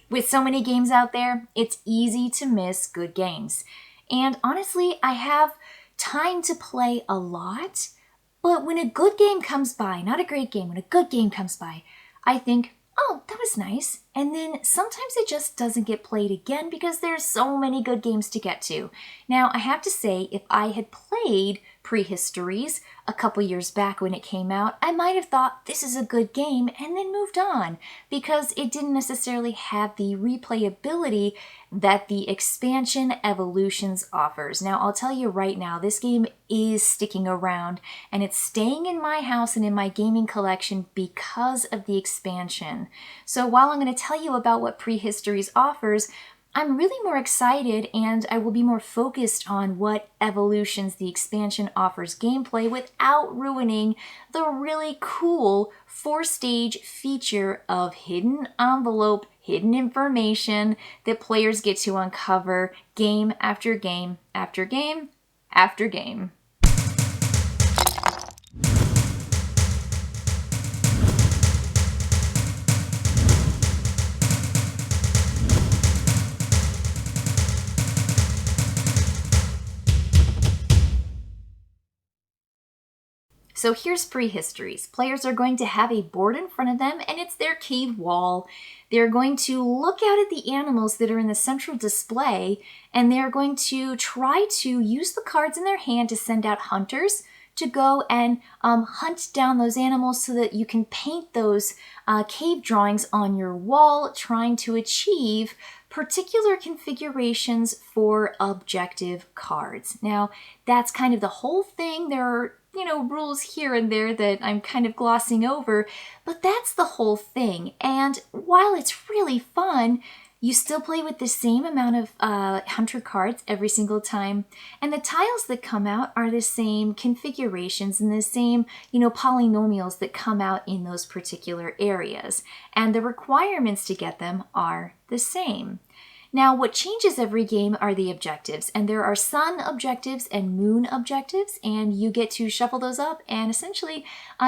With so many games out there, it's easy to miss good games. And honestly, I have time to play a lot, but when a good game comes by, not a great game, when a good game comes by, I think, oh, that was nice. And then sometimes it just doesn't get played again because there's so many good games to get to. Now, I have to say, if I had played Prehistories a couple years back when it came out, I might have thought this is a good game and then moved on because it didn't necessarily have the replayability that the expansion Evolutions offers. Now, I'll tell you right now, this game is sticking around and it's staying in my house and in my gaming collection because of the expansion. So while I'm going to tell you about what Prehistories offers, I'm really more excited and I will be more focused on what Evolutions, the expansion, offers gameplay without ruining the really cool 4-stage feature of hidden envelope, hidden information that players get to uncover game after game after game after game. So here's Prehistories. Players are going to have a board in front of them and it's their cave wall. They're going to look out at the animals that are in the central display and they're going to try to use the cards in their hand to send out hunters to go and hunt down those animals so that you can paint those cave drawings on your wall, trying to achieve particular configurations for objective cards. Now, that's kind of the whole thing. There are rules here and there that I'm kind of glossing over, but that's the whole thing. And while it's really fun, you still play with the same amount of hunter cards every single time. And the tiles that come out are the same configurations and the same, polynomials that come out in those particular areas. And the requirements to get them are the same. Now, what changes every game are the objectives, and there are sun objectives and moon objectives, and you get to shuffle those up and essentially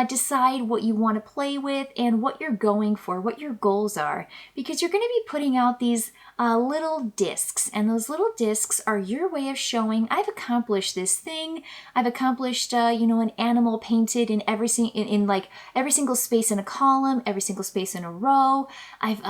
decide what you want to play with and what you're going for, what your goals are, because you're going to be putting out these little discs, and those little discs are your way of showing, I've accomplished this thing, I've accomplished, an animal painted in every single space in a column, every single space in a row. I've,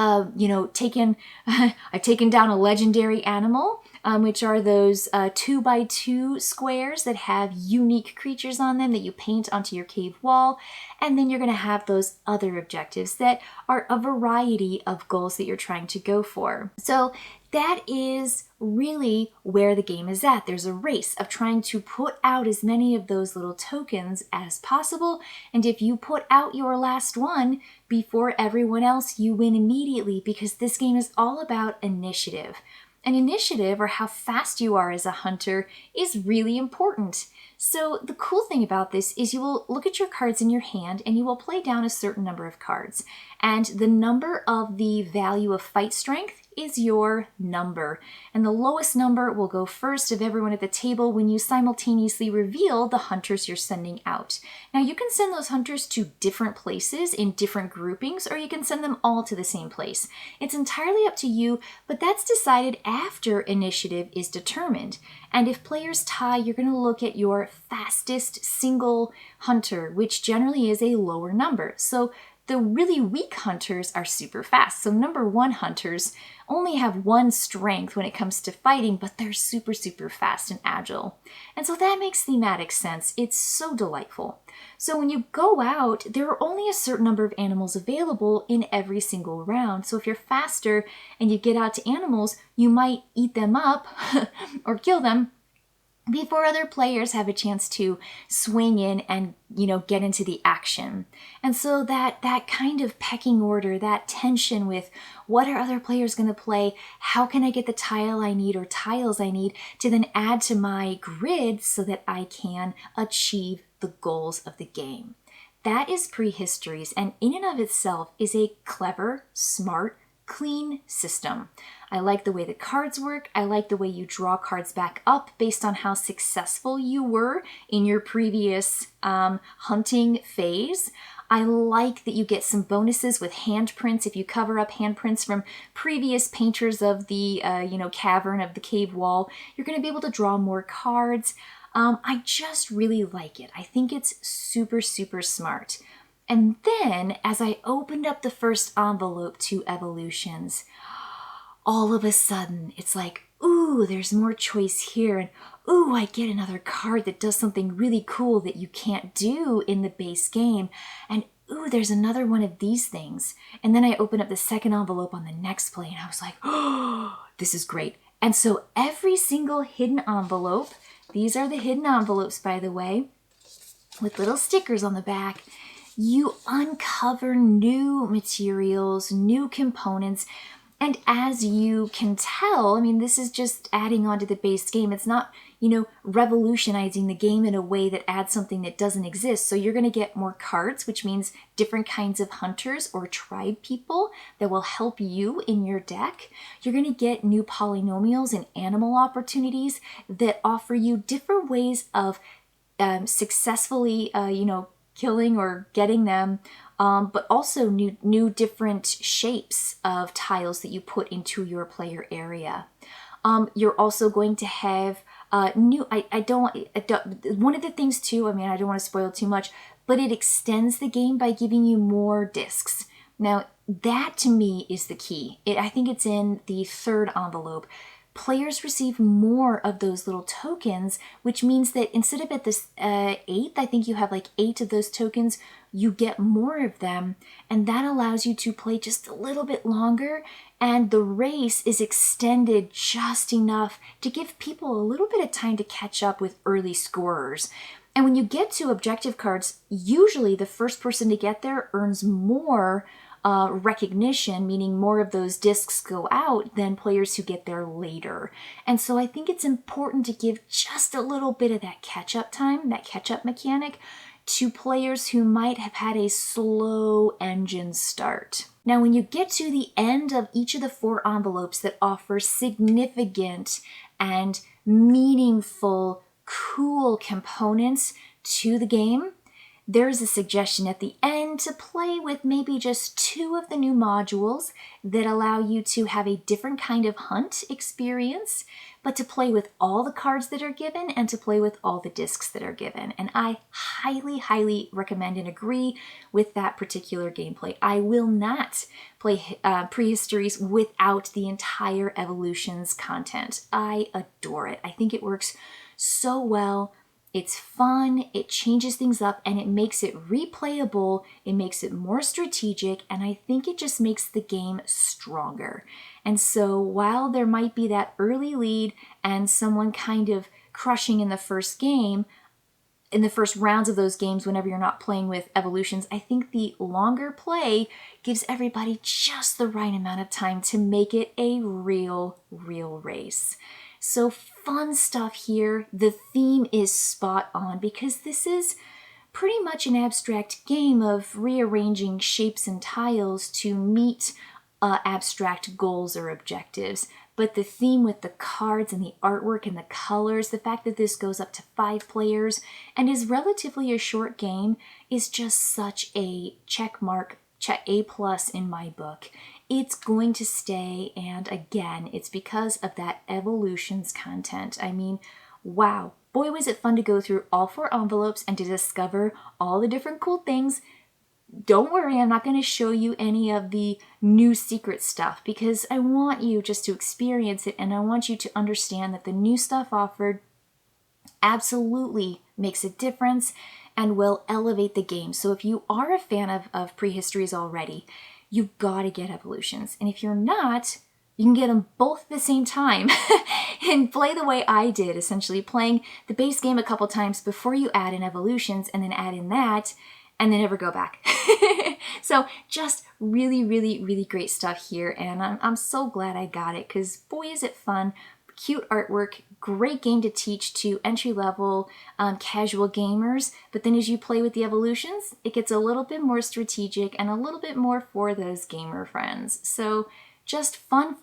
taken down a legendary animal, which are those 2x2 squares that have unique creatures on them that you paint onto your cave wall. And then you're going to have those other objectives that are a variety of goals that you're trying to go for. So that is really where the game is at. There's a race of trying to put out as many of those little tokens as possible. And if you put out your last one before everyone else, you win immediately, because this game is all about initiative. An initiative, or how fast you are as a hunter, is really important. So the cool thing about this is you will look at your cards in your hand and you will play down a certain number of cards. And the number of the value of fight strength is your number. And the lowest number will go first of everyone at the table when you simultaneously reveal the hunters you're sending out. Now, you can send those hunters to different places in different groupings, or you can send them all to the same place. It's entirely up to you, but that's decided after initiative is determined. And if players tie, you're going to look at your fastest single hunter, which generally is a lower number. So the really weak hunters are super fast. So number 1 hunters only have 1 strength when it comes to fighting, but they're super, super fast and agile. And so that makes thematic sense. It's so delightful. So when you go out, there are only a certain number of animals available in every single round. So if you're faster and you get out to animals, you might eat them up or kill them before other players have a chance to swing in and, get into the action. And so that kind of pecking order, that tension with what are other players going to play, how can I get the tile I need or tiles I need to then add to my grid so that I can achieve the goals of the game. That is Prehistories, and in and of itself is a clever, smart, clean system. I like the way the cards work. I like the way you draw cards back up based on how successful you were in your previous hunting phase. I like that you get some bonuses with handprints. If you cover up handprints from previous painters of the, cavern, of the cave wall, you're going to be able to draw more cards. I just really like it. I think it's super, super smart. And then, as I opened up the first envelope to Evolutions, all of a sudden, it's like, ooh, there's more choice here. And ooh, I get another card that does something really cool that you can't do in the base game. And ooh, there's another one of these things. And then I open up the second envelope on the next play, and I was like, oh, this is great. And so every single hidden envelope, these are the hidden envelopes, by the way, with little stickers on the back, you uncover new materials, new components. And as you can tell, I mean, this is just adding on to the base game. It's not, revolutionizing the game in a way that adds something that doesn't exist. So you're going to get more cards, which means different kinds of hunters or tribe people that will help you in your deck. You're going to get new polynomials and animal opportunities that offer you different ways of successfully, killing or getting them, but also new different shapes of tiles that you put into your player area. You're also going to have one of the things too, I mean, I don't want to spoil too much, but it extends the game by giving you more discs. Now, that to me is the key. I think it's in the third envelope. Players receive more of those little tokens, which means that instead of at this eighth, I think you have like 8 of those tokens, you get more of them, and that allows you to play just a little bit longer, and the race is extended just enough to give people a little bit of time to catch up with early scorers. And when you get to objective cards, usually the first person to get there earns more recognition, meaning more of those discs go out than players who get there later. And so I think it's important to give just a little bit of that catch-up time, that catch-up mechanic, to players who might have had a slow engine start. Now, when you get to the end of each of the 4 envelopes that offer significant and meaningful, cool components to the game, there's a suggestion at the end to play with maybe just 2 of the new modules that allow you to have a different kind of hunt experience, but to play with all the cards that are given and to play with all the discs that are given. And I highly, highly recommend and agree with that particular gameplay. I will not play Prehistories without the entire Evolutions content. I adore it. I think it works so well. It's fun, it changes things up, and it makes it replayable, it makes it more strategic, and I think it just makes the game stronger. And so while there might be that early lead and someone kind of crushing in the first game, in the first rounds of those games whenever you're not playing with Evolutions, I think the longer play gives everybody just the right amount of time to make it a real race. So fun stuff here. The theme is spot on because this is pretty much an abstract game of rearranging shapes and tiles to meet abstract goals or objectives. But the theme with the cards and the artwork and the colors, the fact that this goes up to 5 players and is relatively a short game is just such a check mark, A+ in my book. It's going to stay, and again, it's because of that Evolutions content. I mean, wow. Boy, was it fun to go through all 4 envelopes and to discover all the different cool things. Don't worry, I'm not going to show you any of the new secret stuff because I want you just to experience it, and I want you to understand that the new stuff offered absolutely makes a difference and will elevate the game. So if you are a fan of Prehistories already, you've got to get Evolutions. And if you're not, you can get them both at the same time and play the way I did, essentially playing the base game a couple times before you add in Evolutions and then add in that and then never go back. So just really great stuff here. And I'm so glad I got it because boy, is it fun. Cute artwork, great game to teach to entry-level casual gamers, but then as you play with the Evolutions, it gets a little bit more strategic and a little bit more for those gamer friends. So just fun,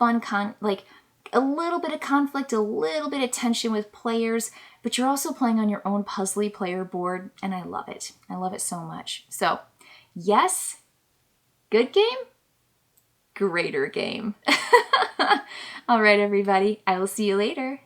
like a little bit of conflict, a little bit of tension with players, but you're also playing on your own puzzly player board, and I love it. I love it so much. So Yes? Good game? Greater game. All right, everybody. I will see you later.